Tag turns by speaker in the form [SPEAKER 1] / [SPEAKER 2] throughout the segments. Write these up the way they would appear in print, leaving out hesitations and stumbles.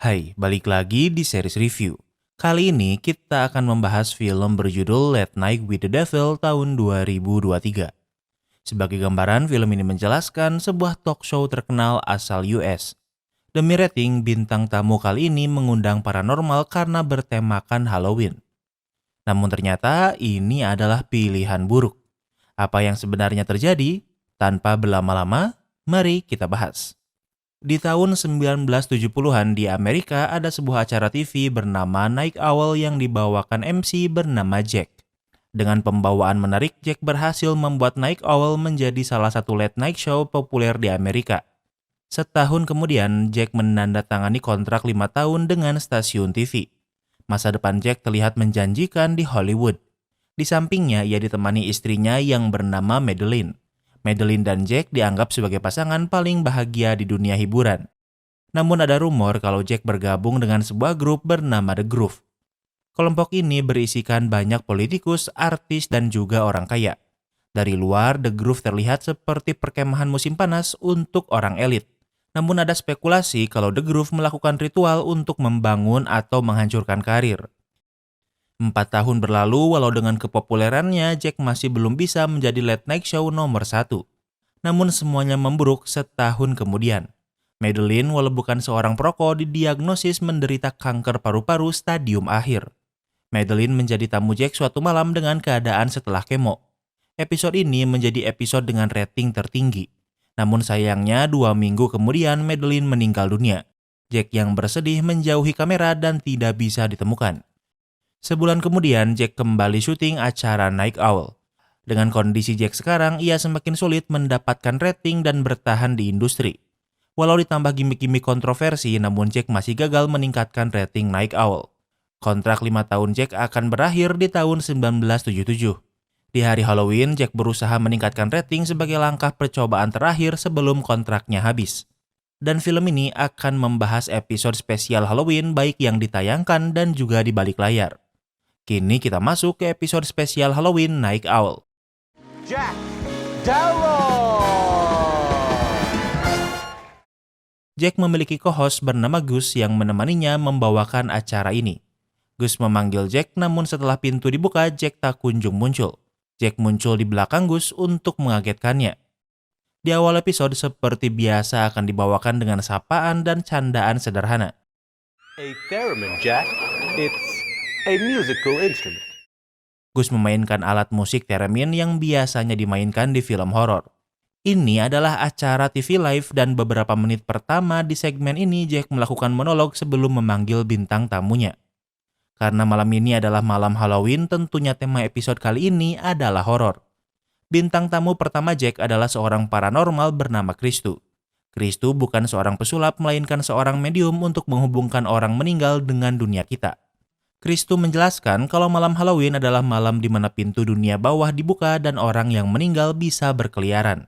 [SPEAKER 1] Hai, balik lagi di series review. Kali ini kita akan membahas film berjudul Late Night with the Devil tahun 2023. Sebagai gambaran, film ini menjelaskan sebuah talk show terkenal asal US. Demi rating, bintang tamu kali ini mengundang paranormal karena bertemakan Halloween. Namun ternyata ini adalah pilihan buruk. Apa yang sebenarnya terjadi? Tanpa berlama-lama, mari kita bahas. Di tahun 1970-an di Amerika ada sebuah acara TV bernama Night Owl yang dibawakan MC bernama Jack. Dengan pembawaan menarik, Jack berhasil membuat Night Owl menjadi salah satu late night show populer di Amerika. Setahun kemudian, Jack menandatangani kontrak 5 tahun dengan stasiun TV. Masa depan Jack terlihat menjanjikan di Hollywood. Di sampingnya, ia ditemani istrinya yang bernama Madeline. Madeline dan Jack dianggap sebagai pasangan paling bahagia di dunia hiburan. Namun ada rumor kalau Jack bergabung dengan sebuah grup bernama The Groove. Kelompok ini berisikan banyak politikus, artis, dan juga orang kaya. Dari luar, The Groove terlihat seperti perkemahan musim panas untuk orang elit. Namun ada spekulasi kalau The Groove melakukan ritual untuk membangun atau menghancurkan karir. 4 tahun berlalu, walau dengan kepopulerannya, Jack masih belum bisa menjadi late night show nomor 1. Namun semuanya memburuk setahun kemudian. Madeline, walau bukan seorang perokok, didiagnosis menderita kanker paru-paru stadium akhir. Madeline menjadi tamu Jack suatu malam dengan keadaan setelah kemo. Episode ini menjadi episode dengan rating tertinggi. Namun sayangnya 2 minggu kemudian Madeline meninggal dunia. Jack yang bersedih menjauhi kamera dan tidak bisa ditemukan. Sebulan kemudian, Jack kembali syuting acara Night Owl. Dengan kondisi Jack sekarang, ia semakin sulit mendapatkan rating dan bertahan di industri. Walau ditambah gimmick-gimmick kontroversi, namun Jack masih gagal meningkatkan rating Night Owl. Kontrak 5 tahun Jack akan berakhir di tahun 1977. Di hari Halloween, Jack berusaha meningkatkan rating sebagai langkah percobaan terakhir sebelum kontraknya habis. Dan film ini akan membahas episode spesial Halloween baik yang ditayangkan dan juga di balik layar. Kini kita masuk ke episode spesial Halloween Night Owl.
[SPEAKER 2] Jack Devil!
[SPEAKER 1] Jack memiliki co-host bernama Gus yang menemaninya membawakan acara ini. Gus memanggil Jack, namun setelah pintu dibuka, Jack tak kunjung muncul. Jack muncul di belakang Gus untuk mengagetkannya. Di awal episode seperti biasa akan dibawakan dengan sapaan dan candaan sederhana.
[SPEAKER 2] A theremin, Jack. It's a musical instrument.
[SPEAKER 1] Gus memainkan alat musik theremin yang biasanya dimainkan di film horor. Ini adalah acara TV live dan beberapa menit pertama di segmen ini Jack melakukan monolog sebelum memanggil bintang tamunya. Karena malam ini adalah malam Halloween, tentunya tema episode kali ini adalah horor. Bintang tamu pertama Jack adalah seorang paranormal bernama Kristu. Kristu bukan seorang pesulap, melainkan seorang medium untuk menghubungkan orang meninggal dengan dunia kita. Kristu menjelaskan kalau malam Halloween adalah malam di mana pintu dunia bawah dibuka dan orang yang meninggal bisa berkeliaran.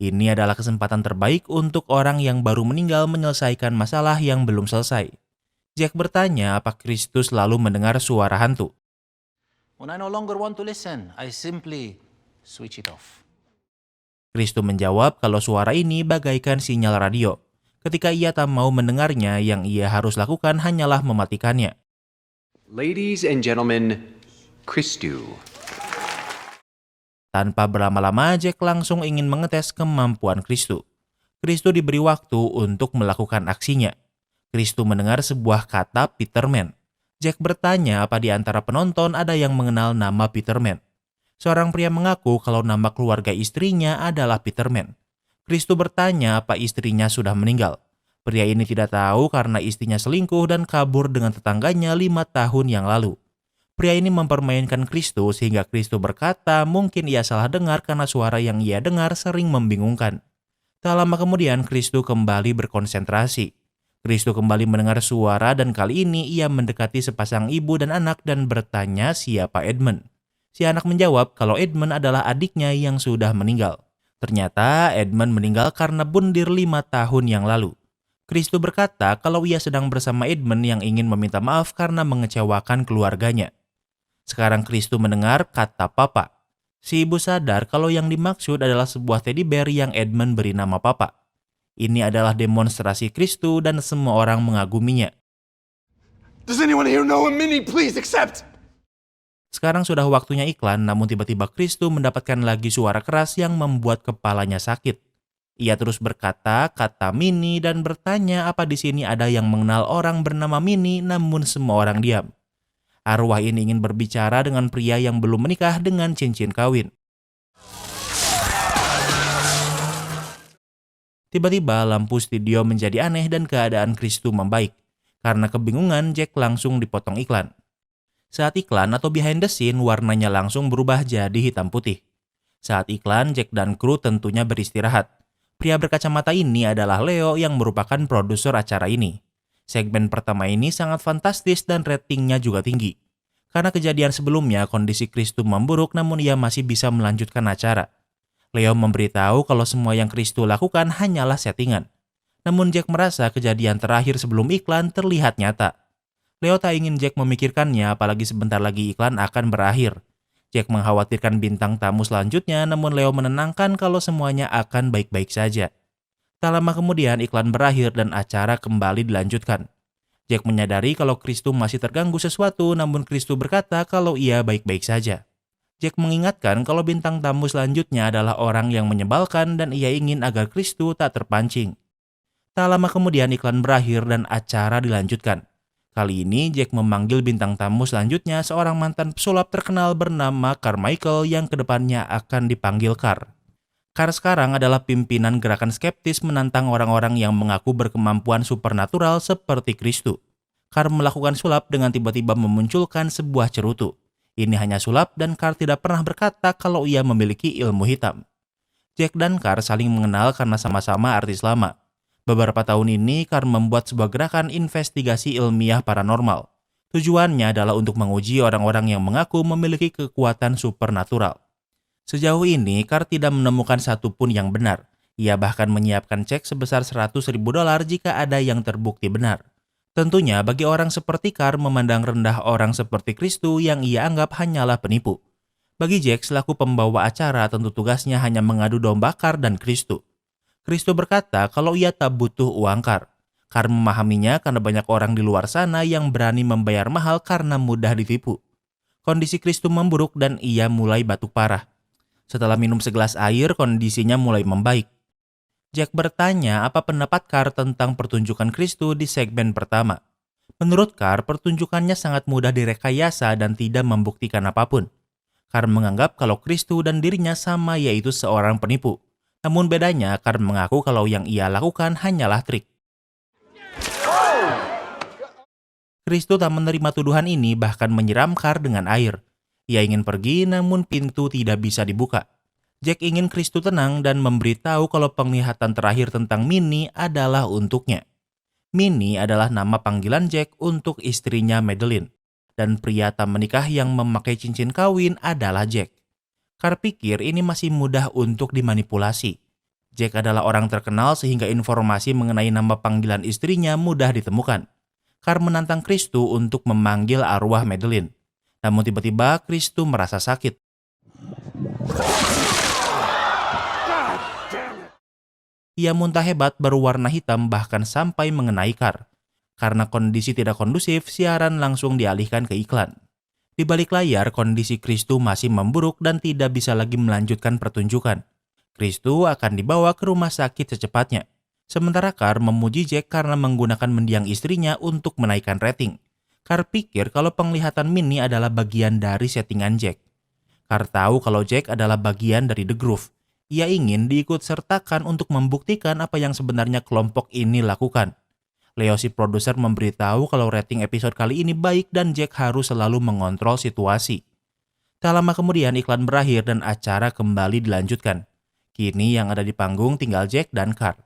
[SPEAKER 1] Ini adalah kesempatan terbaik untuk orang yang baru meninggal menyelesaikan masalah yang belum selesai. Jack bertanya apa Kristu selalu mendengar suara hantu.
[SPEAKER 2] When I no longer want to listen, I simply switch it off.
[SPEAKER 1] Kristu menjawab kalau suara ini bagaikan sinyal radio. Ketika ia tak mau mendengarnya, yang ia harus lakukan hanyalah mematikannya.
[SPEAKER 3] Ladies and gentlemen, Kristu.
[SPEAKER 1] Tanpa berlama-lama, Jack langsung ingin mengetes kemampuan Kristu. Kristu diberi waktu untuk melakukan aksinya. Kristu mendengar sebuah kata Peterman. Jack bertanya apa di antara penonton ada yang mengenal nama Peterman. Seorang pria mengaku kalau nama keluarga istrinya adalah Peterman. Kristu bertanya apa istrinya sudah meninggal. Pria ini tidak tahu karena istrinya selingkuh dan kabur dengan tetangganya 5 tahun yang lalu. Pria ini mempermainkan Kristu sehingga Kristu berkata mungkin ia salah dengar karena suara yang ia dengar sering membingungkan. Tak lama kemudian Kristu kembali berkonsentrasi. Kristu kembali mendengar suara dan kali ini ia mendekati sepasang ibu dan anak dan bertanya siapa Edmund. Si anak menjawab kalau Edmund adalah adiknya yang sudah meninggal. Ternyata Edmund meninggal karena bundir 5 tahun yang lalu. Kristu berkata kalau ia sedang bersama Edmund yang ingin meminta maaf karena mengecewakan keluarganya. Sekarang Kristu mendengar kata papa. Si ibu sadar kalau yang dimaksud adalah sebuah teddy bear yang Edmund beri nama papa. Ini adalah demonstrasi Kristu dan semua orang mengaguminya.
[SPEAKER 4] Does anyone here know a Minnie? Please accept!
[SPEAKER 1] Sekarang sudah waktunya iklan, namun tiba-tiba Kristu mendapatkan lagi suara keras yang membuat kepalanya sakit. Ia terus berkata kata Minnie dan bertanya apa di sini ada yang mengenal orang bernama Minnie, namun semua orang diam. Arwah ini ingin berbicara dengan pria yang belum menikah dengan cincin kawin. Tiba-tiba lampu studio menjadi aneh dan keadaan Kristu membaik. Karena kebingungan, Jack langsung dipotong iklan. Saat iklan atau behind the scene, warnanya langsung berubah jadi hitam putih. Saat iklan, Jack dan kru tentunya beristirahat. Pria berkacamata ini adalah Leo yang merupakan produser acara ini. Segmen pertama ini sangat fantastis dan ratingnya juga tinggi. Karena kejadian sebelumnya, kondisi Kristu memburuk namun ia masih bisa melanjutkan acara. Leo memberitahu kalau semua yang Kristu lakukan hanyalah settingan. Namun Jack merasa kejadian terakhir sebelum iklan terlihat nyata. Leo tak ingin Jack memikirkannya, apalagi sebentar lagi iklan akan berakhir. Jack mengkhawatirkan bintang tamu selanjutnya, namun Leo menenangkan kalau semuanya akan baik-baik saja. Tak lama kemudian iklan berakhir dan acara kembali dilanjutkan. Jack menyadari kalau Kristu masih terganggu sesuatu, namun Kristu berkata kalau ia baik-baik saja. Jack mengingatkan kalau bintang tamu selanjutnya adalah orang yang menyebalkan dan ia ingin agar Kristu tak terpancing. Tak lama kemudian iklan berakhir dan acara dilanjutkan. Kali ini Jack memanggil bintang tamu selanjutnya, seorang mantan pesulap terkenal bernama Carmichael yang kedepannya akan dipanggil Car. Car sekarang adalah pimpinan gerakan skeptis menantang orang-orang yang mengaku berkemampuan supernatural seperti Kristu. Car melakukan sulap dengan tiba-tiba memunculkan sebuah cerutu. Ini hanya sulap dan Car tidak pernah berkata kalau ia memiliki ilmu hitam. Jack dan Car saling mengenal karena sama-sama artis lama. Beberapa tahun ini, Car membuat sebuah gerakan investigasi ilmiah paranormal. Tujuannya adalah untuk menguji orang-orang yang mengaku memiliki kekuatan supernatural. Sejauh ini, Car tidak menemukan satupun yang benar. Ia bahkan menyiapkan cek sebesar $100.000 jika ada yang terbukti benar. Tentunya bagi orang seperti Car memandang rendah orang seperti Kristu yang ia anggap hanyalah penipu. Bagi Jack selaku pembawa acara, tentu tugasnya hanya mengadu domba Car dan Kristu. Kristu berkata kalau ia tak butuh uang Car. Car memahaminya karena banyak orang di luar sana yang berani membayar mahal karena mudah ditipu. Kondisi Kristu memburuk dan ia mulai batuk parah. Setelah minum segelas air, kondisinya mulai membaik. Jack bertanya apa pendapat Car tentang pertunjukan Kristu di segmen pertama. Menurut Car, pertunjukannya sangat mudah direkayasa dan tidak membuktikan apapun. Car menganggap kalau Kristu dan dirinya sama, yaitu seorang penipu. Namun bedanya, Car mengaku kalau yang ia lakukan hanyalah trik. Kristu tak menerima tuduhan ini, bahkan menyiram Car dengan air. Ia ingin pergi, namun pintu tidak bisa dibuka. Jack ingin Kristu tenang dan memberitahu kalau penglihatan terakhir tentang Minnie adalah untuknya. Minnie adalah nama panggilan Jack untuk istrinya Madeline. Dan pria tak menikah yang memakai cincin kawin adalah Jack. Car pikir ini masih mudah untuk dimanipulasi. Jack adalah orang terkenal sehingga informasi mengenai nama panggilan istrinya mudah ditemukan. Car menantang Kristu untuk memanggil arwah Madeline. Namun tiba-tiba Kristu merasa sakit. Ia muntah hebat berwarna hitam bahkan sampai mengenai Car. Karena kondisi tidak kondusif, siaran langsung dialihkan ke iklan. Di balik layar, kondisi Kristu masih memburuk dan tidak bisa lagi melanjutkan pertunjukan. Kristu akan dibawa ke rumah sakit secepatnya. Sementara Car memuji Jack karena menggunakan mendiang istrinya untuk menaikkan rating. Car pikir kalau penglihatan Minnie adalah bagian dari settingan Jack. Car tahu kalau Jack adalah bagian dari The Groove. Ia ingin diikut-sertakan untuk membuktikan apa yang sebenarnya kelompok ini lakukan. Leo si produser memberitahu kalau rating episode kali ini baik dan Jack harus selalu mengontrol situasi. Tak lama kemudian iklan berakhir dan acara kembali dilanjutkan. Kini yang ada di panggung tinggal Jack dan Car.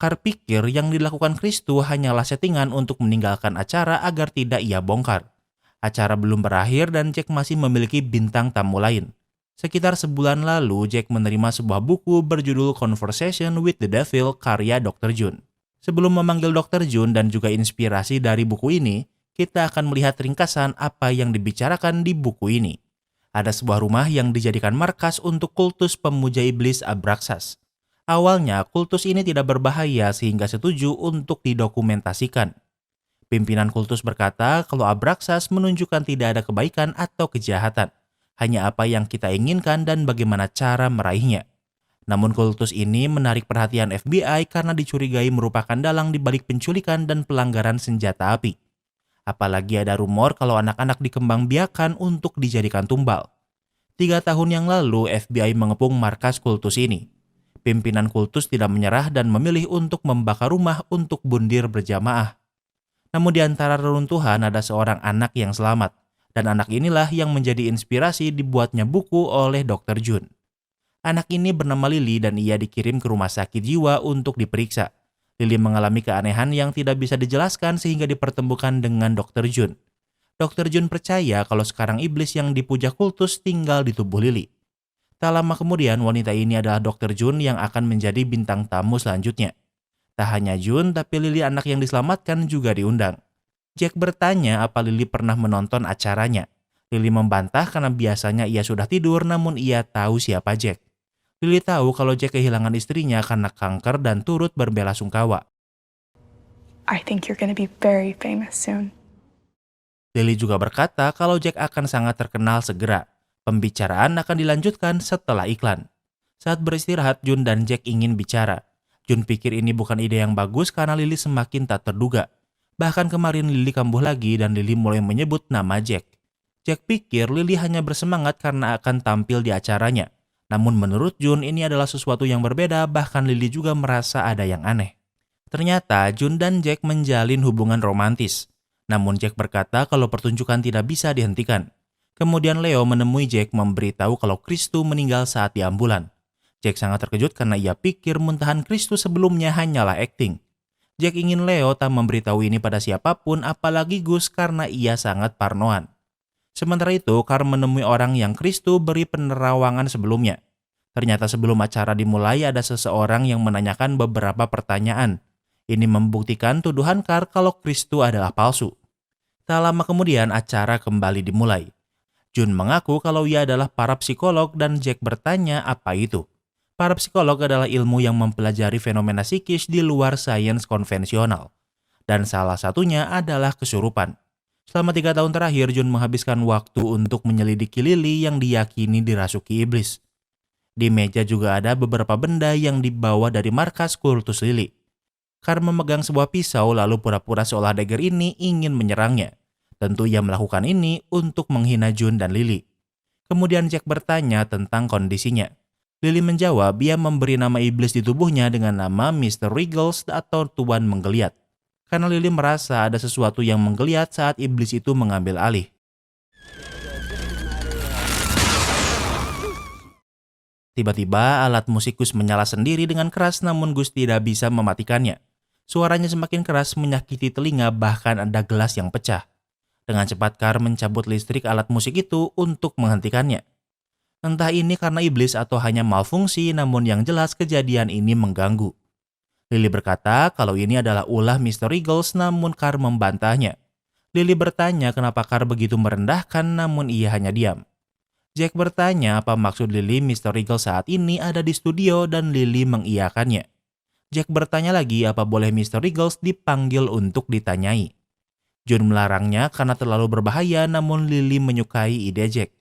[SPEAKER 1] Car pikir yang dilakukan Kristu hanyalah settingan untuk meninggalkan acara agar tidak ia bongkar. Acara belum berakhir dan Jack masih memiliki bintang tamu lain. Sekitar sebulan lalu, Jack menerima sebuah buku berjudul Conversation with the Devil karya Dr. June. Sebelum memanggil Dr. June dan juga inspirasi dari buku ini, kita akan melihat ringkasan apa yang dibicarakan di buku ini. Ada sebuah rumah yang dijadikan markas untuk kultus pemuja iblis Abraxas. Awalnya, kultus ini tidak berbahaya sehingga setuju untuk didokumentasikan. Pimpinan kultus berkata kalau Abraxas menunjukkan tidak ada kebaikan atau kejahatan, hanya apa yang kita inginkan dan bagaimana cara meraihnya. Namun kultus ini menarik perhatian FBI karena dicurigai merupakan dalang di balik penculikan dan pelanggaran senjata api. Apalagi ada rumor kalau anak-anak dikembangbiakan untuk dijadikan tumbal. 3 tahun yang lalu FBI mengepung markas kultus ini. Pimpinan kultus tidak menyerah dan memilih untuk membakar rumah untuk bundir berjamaah. Namun di antara reruntuhan ada seorang anak yang selamat, dan anak inilah yang menjadi inspirasi dibuatnya buku oleh Dr. Jun. Anak ini bernama Lily dan ia dikirim ke rumah sakit jiwa untuk diperiksa. Lily mengalami keanehan yang tidak bisa dijelaskan sehingga dipertemukan dengan Dr. Jun. Dr. Jun percaya kalau sekarang iblis yang dipuja kultus tinggal di tubuh Lily. Tak lama kemudian wanita ini adalah Dr. Jun yang akan menjadi bintang tamu selanjutnya. Tak hanya Jun, tapi Lily anak yang diselamatkan juga diundang. Jack bertanya apa Lily pernah menonton acaranya. Lily membantah karena biasanya ia sudah tidur namun ia tahu siapa Jack. Lily tahu kalau Jack kehilangan istrinya karena kanker dan turut berbelasungkawa.
[SPEAKER 5] I think you're gonna be very famous soon.
[SPEAKER 1] Lily juga berkata kalau Jack akan sangat terkenal segera. Pembicaraan akan dilanjutkan setelah iklan. Saat beristirahat, Jun dan Jack ingin bicara. Jun pikir ini bukan ide yang bagus karena Lily semakin tak terduga. Bahkan kemarin Lily kambuh lagi dan Lily mulai menyebut nama Jack. Jack pikir Lily hanya bersemangat karena akan tampil di acaranya. Namun menurut Jun ini adalah sesuatu yang berbeda, bahkan Lily juga merasa ada yang aneh. Ternyata Jun dan Jack menjalin hubungan romantis. Namun Jack berkata kalau pertunjukan tidak bisa dihentikan. Kemudian Leo menemui Jack memberitahu kalau Kristu meninggal saat di ambulan. Jack sangat terkejut karena ia pikir muntahan Kristu sebelumnya hanyalah akting. Jack ingin Leo tak memberitahu ini pada siapapun apalagi Gus karena ia sangat parnoan. Sementara itu, Carl menemui orang yang Kristu beri penerawangan sebelumnya. Ternyata sebelum acara dimulai ada seseorang yang menanyakan beberapa pertanyaan. Ini membuktikan tuduhan Carl kalau Kristu adalah palsu. Tak lama kemudian acara kembali dimulai. Jun mengaku kalau ia adalah parapsikolog dan Jack bertanya apa itu. Parapsikolog adalah ilmu yang mempelajari fenomena psikis di luar sains konvensional. Dan salah satunya adalah kesurupan. Selama 3 tahun terakhir, Jun menghabiskan waktu untuk menyelidiki Lily yang diyakini dirasuki iblis. Di meja juga ada beberapa benda yang dibawa dari markas kultus Lily. Carl memegang sebuah pisau lalu pura-pura seolah dagger ini ingin menyerangnya. Tentu ia melakukan ini untuk menghina Jun dan Lily. Kemudian Jack bertanya tentang kondisinya. Lily menjawab ia memberi nama iblis di tubuhnya dengan nama Mr. Riggles atau Tuan Menggeliat. Karena Lily merasa ada sesuatu yang menggeliat saat iblis itu mengambil alih. Tiba-tiba alat musik Gus menyala sendiri dengan keras namun Gus tidak bisa mematikannya. Suaranya semakin keras menyakiti telinga bahkan ada gelas yang pecah. Dengan cepat Carl mencabut listrik alat musik itu untuk menghentikannya. Entah ini karena iblis atau hanya malfungsi namun yang jelas kejadian ini mengganggu. Lily berkata kalau ini adalah ulah Mr. Riggles namun Carl membantahnya. Lily bertanya kenapa Carl begitu merendahkan namun ia hanya diam. Jack bertanya apa maksud Lily Mr. Riggles saat ini ada di studio dan Lily mengiyakannya. Jack bertanya lagi apa boleh Mr. Riggles dipanggil untuk ditanyai. Jun melarangnya karena terlalu berbahaya namun Lily menyukai ide Jack.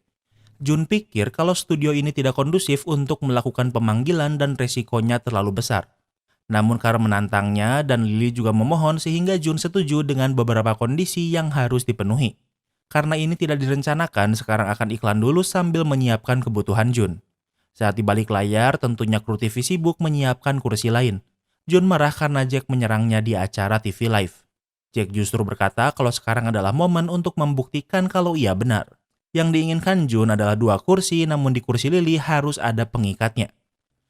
[SPEAKER 1] Jun pikir kalau studio ini tidak kondusif untuk melakukan pemanggilan dan resikonya terlalu besar. Namun Carl menantangnya dan Lily juga memohon sehingga Jun setuju dengan beberapa kondisi yang harus dipenuhi. Karena ini tidak direncanakan, sekarang akan iklan dulu sambil menyiapkan kebutuhan Jun. Saat di balik layar, tentunya kru TV sibuk menyiapkan kursi lain. Jun marah karena Jack menyerangnya di acara TV Live. Jack justru berkata kalau sekarang adalah momen untuk membuktikan kalau ia benar. Yang diinginkan Jun adalah 2 kursi, namun di kursi Lily harus ada pengikatnya.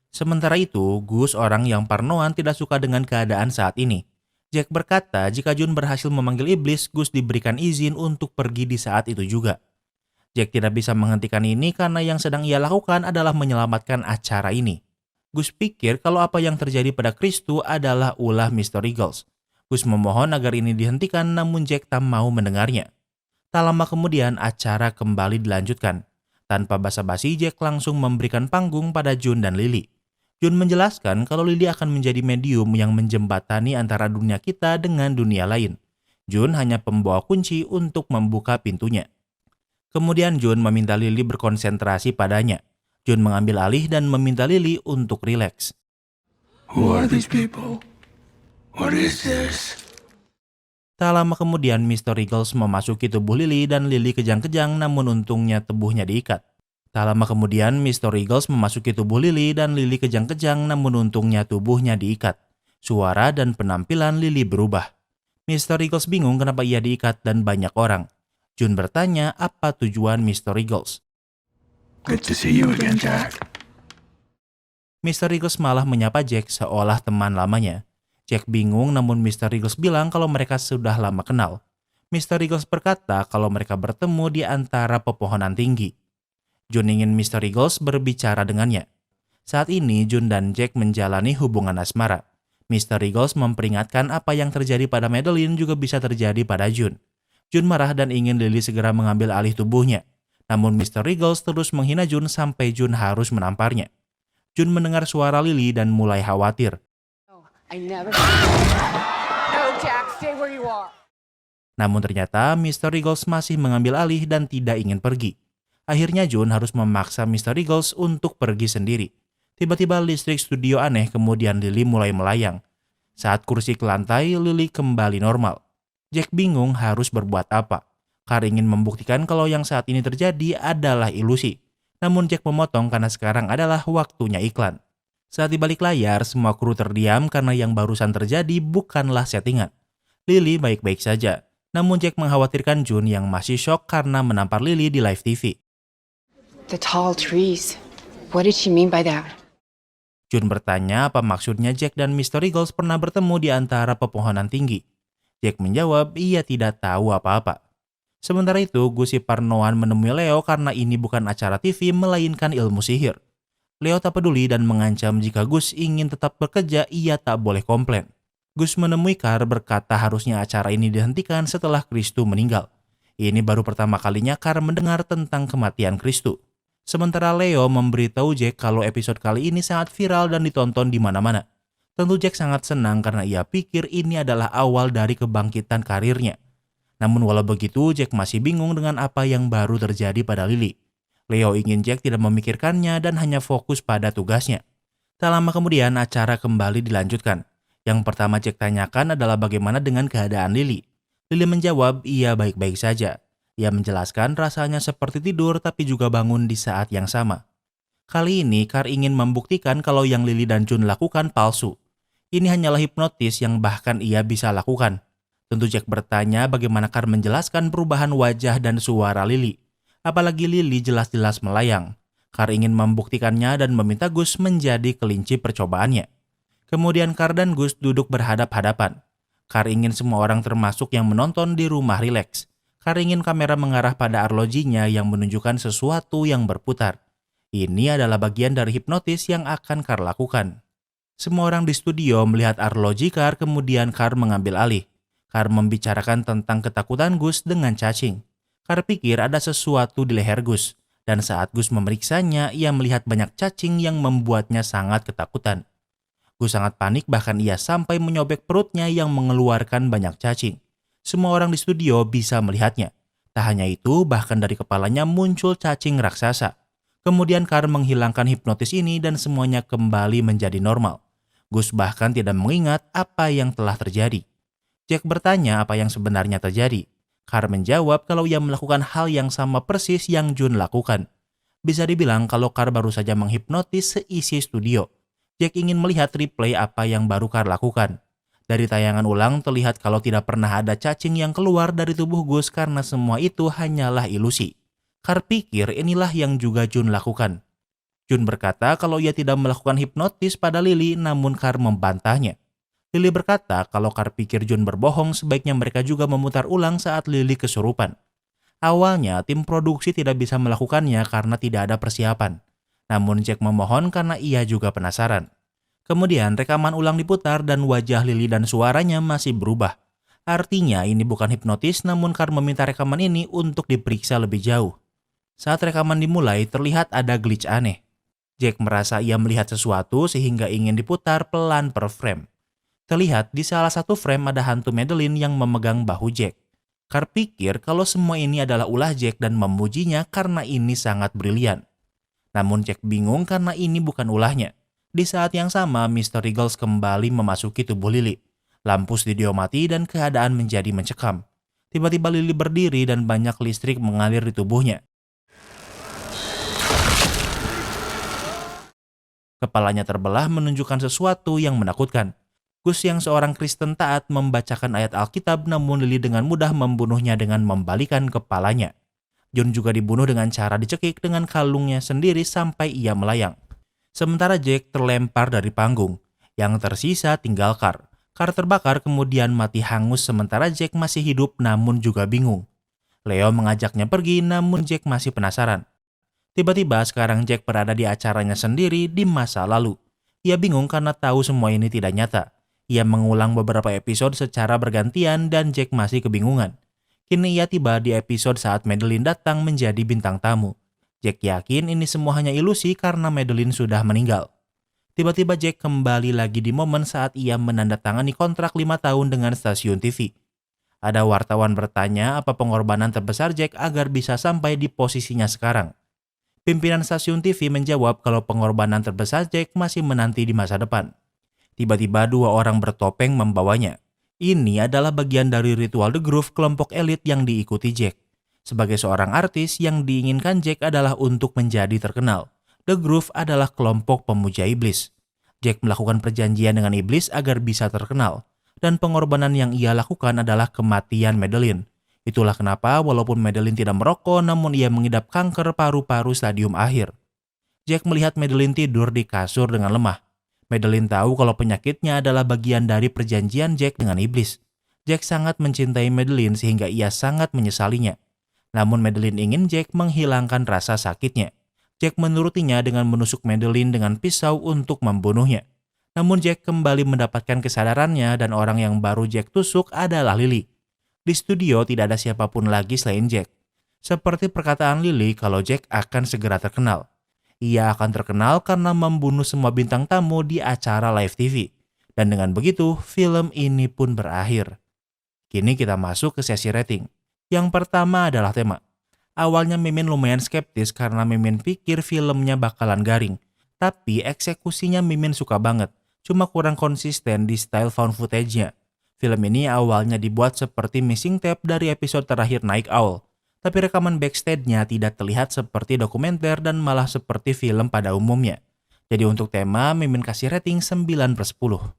[SPEAKER 1] Sementara itu, Gus orang yang parnoan tidak suka dengan keadaan saat ini. Jack berkata jika Jun berhasil memanggil iblis, Gus diberikan izin untuk pergi di saat itu juga. Jack tidak bisa menghentikan ini karena yang sedang ia lakukan adalah menyelamatkan acara ini. Gus pikir kalau apa yang terjadi pada Kristu adalah ulah Mr. Riggles. Gus memohon agar ini dihentikan namun Jack tak mau mendengarnya. Tak lama kemudian acara kembali dilanjutkan. Tanpa basa-basi Jack langsung memberikan panggung pada Jun dan Lily. Jun menjelaskan kalau Lily akan menjadi medium yang menjembatani antara dunia kita dengan dunia lain. Jun hanya pembawa kunci untuk membuka pintunya. Kemudian Jun meminta Lily berkonsentrasi padanya. Jun mengambil alih dan meminta Lily untuk rileks.
[SPEAKER 4] Who are these people? What is this?
[SPEAKER 1] Tak lama kemudian Mr. Eagles memasuki tubuh Lily dan Lily kejang-kejang namun untungnya tubuhnya diikat. Tak lama kemudian Mr. Eagles memasuki tubuh Lily dan Lily kejang-kejang namun untungnya tubuhnya diikat. Suara dan penampilan Lily berubah. Mr. Eagles bingung kenapa ia diikat dan banyak orang. Jun bertanya apa tujuan Mr. Eagles.
[SPEAKER 4] Good to see you again, Jack.
[SPEAKER 1] Mr. Eagles malah menyapa Jack seolah teman lamanya. Jack bingung namun Mr. Eagles bilang kalau mereka sudah lama kenal. Mr. Eagles berkata kalau mereka bertemu di antara pepohonan tinggi. Jun ingin Mr. Eagles berbicara dengannya. Saat ini Jun dan Jack menjalani hubungan asmara. Mr. Eagles memperingatkan apa yang terjadi pada Madeline juga bisa terjadi pada Jun. Jun marah dan ingin Lily segera mengambil alih tubuhnya. Namun Mr. Eagles terus menghina Jun sampai Jun harus menamparnya. Jun mendengar suara Lily dan mulai khawatir. Namun ternyata Mr. Eagles masih mengambil alih dan tidak ingin pergi. Akhirnya Jun harus memaksa Mr. Eagles untuk pergi sendiri. Tiba-tiba listrik studio aneh kemudian Lily mulai melayang. Saat kursi ke lantai, Lily kembali normal. Jack bingung harus berbuat apa. Carr ingin membuktikan kalau yang saat ini terjadi adalah ilusi. Namun Jack memotong karena sekarang adalah waktunya iklan. Saat di balik layar, semua kru terdiam karena yang barusan terjadi bukanlah settingan. Lily baik-baik saja. Namun Jack mengkhawatirkan Jun yang masih shock karena menampar Lily di live TV.
[SPEAKER 6] The tall trees. What did she mean by that?
[SPEAKER 1] Jun bertanya apa maksudnya Jack dan Mr. Eagles pernah bertemu di antara pepohonan tinggi. Jack menjawab ia tidak tahu apa-apa. Sementara itu, Gus si Parnoan menemui Leo karena ini bukan acara TV melainkan ilmu sihir. Leo tak peduli dan mengancam jika Gus ingin tetap bekerja ia tak boleh komplain. Gus menemui Carr berkata harusnya acara ini dihentikan setelah Kristu meninggal. Ini baru pertama kalinya Carr mendengar tentang kematian Kristu. Sementara Leo memberitahu Jack kalau episode kali ini sangat viral dan ditonton di mana-mana. Tentu Jack sangat senang karena ia pikir ini adalah awal dari kebangkitan karirnya. Namun walau begitu, Jack masih bingung dengan apa yang baru terjadi pada Lily. Leo ingin Jack tidak memikirkannya dan hanya fokus pada tugasnya. Tak lama kemudian acara kembali dilanjutkan. Yang pertama Jack tanyakan adalah bagaimana dengan keadaan Lily. Lily menjawab ia baik-baik saja. Ia menjelaskan rasanya seperti tidur tapi juga bangun di saat yang sama. Kali ini Carr ingin membuktikan kalau yang Lily dan Jun lakukan palsu. Ini hanyalah hipnotis yang bahkan ia bisa lakukan. Tentu Jack bertanya bagaimana Carr menjelaskan perubahan wajah dan suara Lily. Apalagi Lily jelas-jelas melayang. Carr ingin membuktikannya dan meminta Gus menjadi kelinci percobaannya. Kemudian Carr dan Gus duduk berhadap-hadapan. Carr ingin semua orang termasuk yang menonton di rumah rileks. Carr ingin kamera mengarah pada arlojinya yang menunjukkan sesuatu yang berputar. Ini adalah bagian dari hipnotis yang akan Carr lakukan. Semua orang di studio melihat arloji Carr, kemudian Carr mengambil alih. Carr membicarakan tentang ketakutan Gus dengan cacing. Carr pikir ada sesuatu di leher Gus, dan saat Gus memeriksanya, ia melihat banyak cacing yang membuatnya sangat ketakutan. Gus sangat panik bahkan ia sampai menyobek perutnya yang mengeluarkan banyak cacing. Semua orang di studio bisa melihatnya. Tak hanya itu, bahkan dari kepalanya muncul cacing raksasa. Kemudian Carr menghilangkan hipnotis ini dan semuanya kembali menjadi normal. Gus bahkan tidak mengingat apa yang telah terjadi. Jack bertanya apa yang sebenarnya terjadi. Carr menjawab kalau ia melakukan hal yang sama persis yang Jun lakukan. Bisa dibilang kalau Carr baru saja menghipnotis seisi studio. Jack ingin melihat replay apa yang baru Carr lakukan. Dari tayangan ulang terlihat kalau tidak pernah ada cacing yang keluar dari tubuh Gus karena semua itu hanyalah ilusi. Carr pikir inilah yang juga Jun lakukan. Jun berkata kalau ia tidak melakukan hipnotis pada Lily namun Carr membantahnya. Lily berkata kalau Carr pikir Jun berbohong sebaiknya mereka juga memutar ulang saat Lily kesurupan. Awalnya tim produksi tidak bisa melakukannya karena tidak ada persiapan. Namun Jack memohon karena ia juga penasaran. Kemudian rekaman ulang diputar dan wajah Lily dan suaranya masih berubah. Artinya ini bukan hipnotis namun Carr meminta rekaman ini untuk diperiksa lebih jauh. Saat rekaman dimulai terlihat ada glitch aneh. Jack merasa ia melihat sesuatu sehingga ingin diputar pelan per frame. Terlihat di salah satu frame ada hantu Madeline yang memegang bahu Jack. Carr pikir kalau semua ini adalah ulah Jack dan memujinya karena ini sangat brilian. Namun Jack bingung karena ini bukan ulahnya. Di saat yang sama, Mr. Riggles kembali memasuki tubuh Lily. Lampu studio mati dan keadaan menjadi mencekam. Tiba-tiba Lily berdiri dan banyak listrik mengalir di tubuhnya. Kepalanya terbelah menunjukkan sesuatu yang menakutkan. Gus yang seorang Kristen taat membacakan ayat Alkitab, namun Lily dengan mudah membunuhnya dengan membalikan kepalanya. John juga dibunuh dengan cara dicekik dengan kalungnya sendiri sampai ia melayang. Sementara Jack terlempar dari panggung. Yang tersisa tinggal Carr. Carr terbakar kemudian mati hangus sementara Jack masih hidup namun juga bingung. Leo mengajaknya pergi namun Jack masih penasaran. Tiba-tiba sekarang Jack berada di acaranya sendiri di masa lalu. Ia bingung karena tahu semua ini tidak nyata. Ia mengulang beberapa episode secara bergantian dan Jack masih kebingungan. Kini ia tiba di episode saat Madeline datang menjadi bintang tamu. Jack yakin ini semua hanya ilusi karena Madeline sudah meninggal. Tiba-tiba Jack kembali lagi di momen saat ia menandatangani kontrak 5 tahun dengan stasiun TV. Ada wartawan bertanya apa pengorbanan terbesar Jack agar bisa sampai di posisinya sekarang. Pimpinan stasiun TV menjawab kalau pengorbanan terbesar Jack masih menanti di masa depan. Tiba-tiba 2 orang bertopeng membawanya. Ini adalah bagian dari ritual The Groove kelompok elit yang diikuti Jack. Sebagai seorang artis, yang diinginkan Jack adalah untuk menjadi terkenal. The Groove adalah kelompok pemuja iblis. Jack melakukan perjanjian dengan iblis agar bisa terkenal. Dan pengorbanan yang ia lakukan adalah kematian Madeline. Itulah kenapa walaupun Madeline tidak merokok, namun ia mengidap kanker paru-paru stadium akhir. Jack melihat Madeline tidur di kasur dengan lemah. Madeline tahu kalau penyakitnya adalah bagian dari perjanjian Jack dengan iblis. Jack sangat mencintai Madeline sehingga ia sangat menyesalinya. Namun Madeline ingin Jack menghilangkan rasa sakitnya. Jack menurutinya dengan menusuk Madeline dengan pisau untuk membunuhnya. Namun Jack kembali mendapatkan kesadarannya dan orang yang baru Jack tusuk adalah Lily. Di studio tidak ada siapapun lagi selain Jack. Seperti perkataan Lily kalau Jack akan segera terkenal. Ia akan terkenal karena membunuh semua bintang tamu di acara live TV. Dan dengan begitu, film ini pun berakhir. Kini kita masuk ke sesi rating. Yang pertama adalah tema. Awalnya Mimin lumayan skeptis karena Mimin pikir filmnya bakalan garing. Tapi eksekusinya Mimin suka banget. Cuma kurang konsisten di style found footage-nya. Film ini awalnya dibuat seperti missing tape dari episode terakhir Night Owl. Tapi rekaman backstage-nya tidak terlihat seperti dokumenter dan malah seperti film pada umumnya. Jadi untuk tema, Mimin kasih rating 9/10.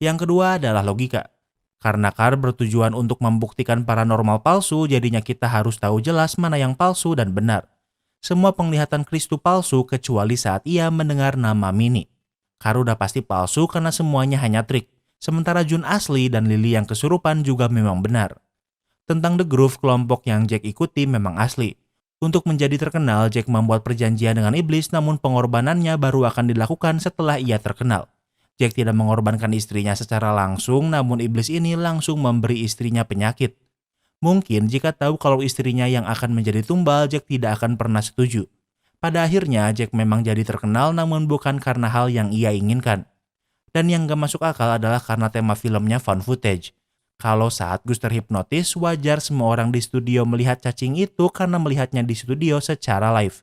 [SPEAKER 1] Yang kedua adalah logika. Karena Carr bertujuan untuk membuktikan paranormal palsu, jadinya kita harus tahu jelas mana yang palsu dan benar. Semua penglihatan Kristu palsu kecuali saat ia mendengar nama Minnie. Carr udah pasti palsu karena semuanya hanya trik. Sementara June asli dan Lily yang kesurupan juga memang benar. Tentang The Groove, kelompok yang Jack ikuti memang asli. Untuk menjadi terkenal, Jack membuat perjanjian dengan iblis namun pengorbanannya baru akan dilakukan setelah ia terkenal. Jack tidak mengorbankan istrinya secara langsung, namun iblis ini langsung memberi istrinya penyakit. Mungkin jika tahu kalau istrinya yang akan menjadi tumbal, Jack tidak akan pernah setuju. Pada akhirnya, Jack memang jadi terkenal namun bukan karena hal yang ia inginkan. Dan yang gak masuk akal adalah karena tema filmnya found footage. Kalau saat Gus terhipnotis, wajar semua orang di studio melihat cacing itu karena melihatnya di studio secara live.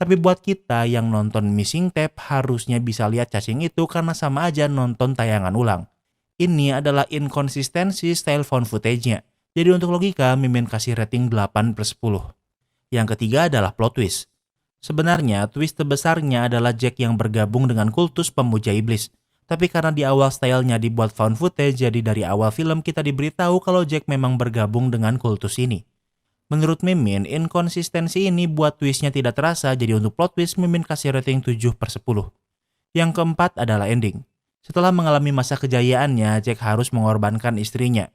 [SPEAKER 1] Tapi buat kita yang nonton missing tape harusnya bisa lihat cacing itu karena sama aja nonton tayangan ulang. Ini adalah inkonsistensi style found footage-nya. Jadi untuk logika, Mimin kasih rating 8/10. Yang ketiga adalah plot twist. Sebenarnya twist terbesarnya adalah Jack yang bergabung dengan kultus pemuja iblis. Tapi karena di awal stylenya dibuat found footage, jadi dari awal film kita diberitahu kalau Jack memang bergabung dengan kultus ini. Menurut Mimin, inkonsistensi ini buat twistnya tidak terasa, jadi untuk plot twist Mimin kasih rating 7/10. Yang keempat adalah ending. Setelah mengalami masa kejayaannya, Jack harus mengorbankan istrinya.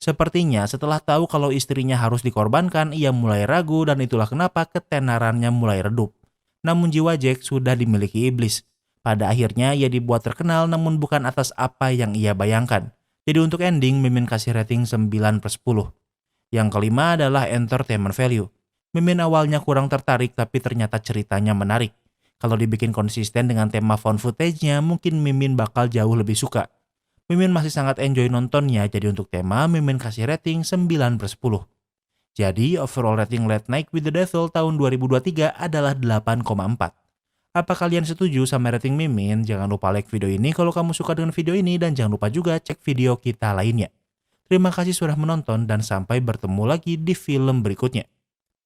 [SPEAKER 1] Sepertinya setelah tahu kalau istrinya harus dikorbankan, ia mulai ragu dan itulah kenapa ketenarannya mulai redup. Namun jiwa Jack sudah dimiliki iblis. Pada akhirnya ia dibuat terkenal namun bukan atas apa yang ia bayangkan. Jadi untuk ending Mimin kasih rating 9/10. Yang kelima adalah entertainment value. Mimin awalnya kurang tertarik tapi ternyata ceritanya menarik. Kalau dibikin konsisten dengan tema found footage-nya mungkin Mimin bakal jauh lebih suka. Mimin masih sangat enjoy nontonnya, jadi untuk tema Mimin kasih rating 9/10. Jadi overall rating Late Night with the Devil tahun 2023 adalah 8,4. Apa kalian setuju sama rating Mimin? Jangan lupa like video ini kalau kamu suka dengan video ini, dan jangan lupa juga cek video kita lainnya. Terima kasih sudah menonton dan sampai bertemu lagi di film berikutnya.